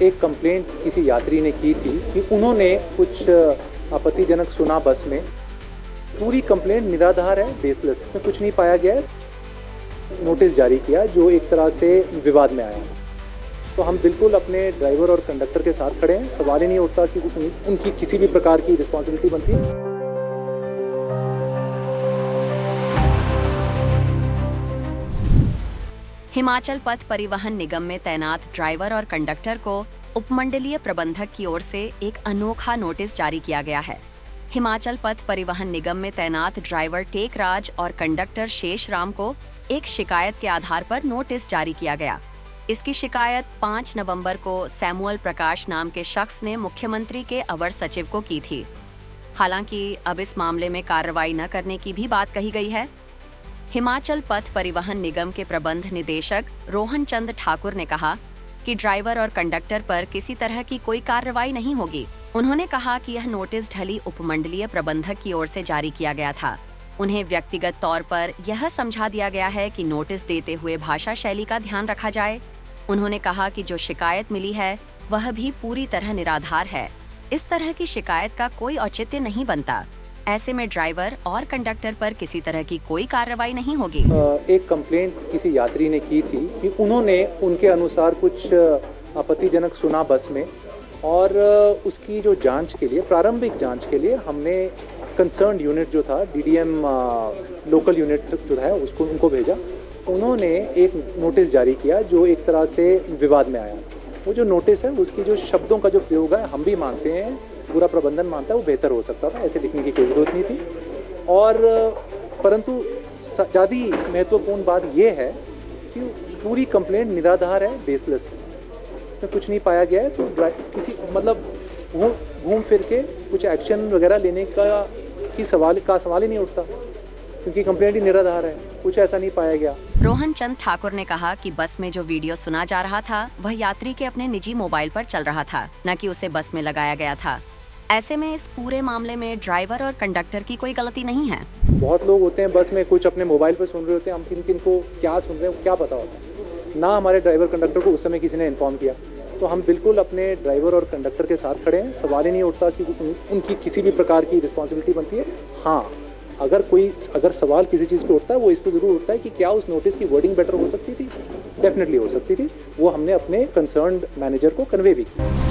एक कंप्लेंट किसी यात्री ने की थी कि उन्होंने कुछ आपत्तिजनक सुना बस में। पूरी कंप्लेंट निराधार है, बेसलेस, में कुछ नहीं पाया गया है। नोटिस जारी किया जो एक तरह से विवाद में आया। तो हम बिल्कुल अपने ड्राइवर और कंडक्टर के साथ खड़े हैं। सवाल ही नहीं उठता कि उनकी किसी भी प्रकार की रिस्पॉन्सिबिलिटी बनती है। हिमाचल पथ परिवहन निगम में तैनात ड्राइवर और कंडक्टर को उपमंडलीय प्रबंधक की ओर से एक अनोखा नोटिस जारी किया गया है। हिमाचल पथ परिवहन निगम में तैनात ड्राइवर टेकराज और कंडक्टर शेष राम को एक शिकायत के आधार पर नोटिस जारी किया गया। इसकी शिकायत 5 नवंबर को सैमुअल प्रकाश नाम के शख्स ने मुख्यमंत्री के अवर सचिव को की थी। हालांकि अब इस मामले में कार्रवाई न करने की भी बात कही गई है। हिमाचल पथ परिवहन निगम के प्रबंध निदेशक रोहन चंद ठाकुर ने कहा कि ड्राइवर और कंडक्टर पर किसी तरह की कोई कार्रवाई नहीं होगी। उन्होंने कहा कि यह नोटिस ढली उपमंडलीय प्रबंधक की ओर से जारी किया गया था। उन्हें व्यक्तिगत तौर पर यह समझा दिया गया है कि नोटिस देते हुए भाषा शैली का ध्यान रखा जाए। उन्होंने कहा कि जो शिकायत मिली है वह भी पूरी तरह निराधार है। इस तरह की शिकायत का कोई औचित्य नहीं बनता। ऐसे में ड्राइवर और कंडक्टर पर किसी तरह की कोई कार्रवाई नहीं होगी। एक कंप्लेंट किसी यात्री ने की थी कि उन्होंने उनके अनुसार कुछ आपत्तिजनक सुना बस में, और उसकी जो जांच के लिए, प्रारंभिक जांच के लिए हमने कंसर्न यूनिट जो था, डीडीएम लोकल यूनिट जो है उसको उनको भेजा। उन्होंने एक नोटिस जारी किया जो एक तरह से विवाद में आया। वो जो नोटिस है उसकी जो शब्दों का जो प्रयोग है, हम भी मानते हैं, पूरा प्रबंधन मानता है, वो बेहतर हो सकता था। ऐसे लिखने की कोई जरूरत नहीं थी। और परंतु ज़्यादा महत्वपूर्ण बात ये है कि पूरी कंप्लेंट निराधार है, बेसलेस है, में कुछ नहीं पाया गया है। तो किसी मतलब घूम फिर के कुछ एक्शन वगैरह लेने का सवाल ही नहीं उठता, क्योंकि कंप्लेंट ही निराधार है, कुछ ऐसा नहीं पाया गया। रोहन चंद ठाकुर ने कहा कि बस में जो वीडियो सुना जा रहा था वह यात्री के अपने निजी मोबाइल पर चल रहा था, न कि उसे बस में लगाया गया था। ऐसे में इस पूरे मामले में ड्राइवर और कंडक्टर की कोई गलती नहीं है। बहुत लोग होते हैं बस में, कुछ अपने मोबाइल पर सुन रहे होते हैं, हम किन को क्या सुन रहे हैं क्या पता होता है। ना हमारे ड्राइवर कंडक्टर को उस समय किसी ने इन्फॉर्म किया। तो हम बिल्कुल अपने ड्राइवर और कंडक्टर के साथ खड़े हैं। सवाल ही नहीं उठता कि उनकी किसी भी प्रकार की रिस्पॉन्सिबिलिटी बनती है। हाँ, अगर सवाल किसी चीज़ पे उठता है वो इस पे ज़रूर उठता है कि क्या उस नोटिस की वर्डिंग बेटर हो सकती थी। डेफिनेटली हो सकती थी। वो हमने अपने कंसर्न्ड मैनेजर को कन्वे भी किया।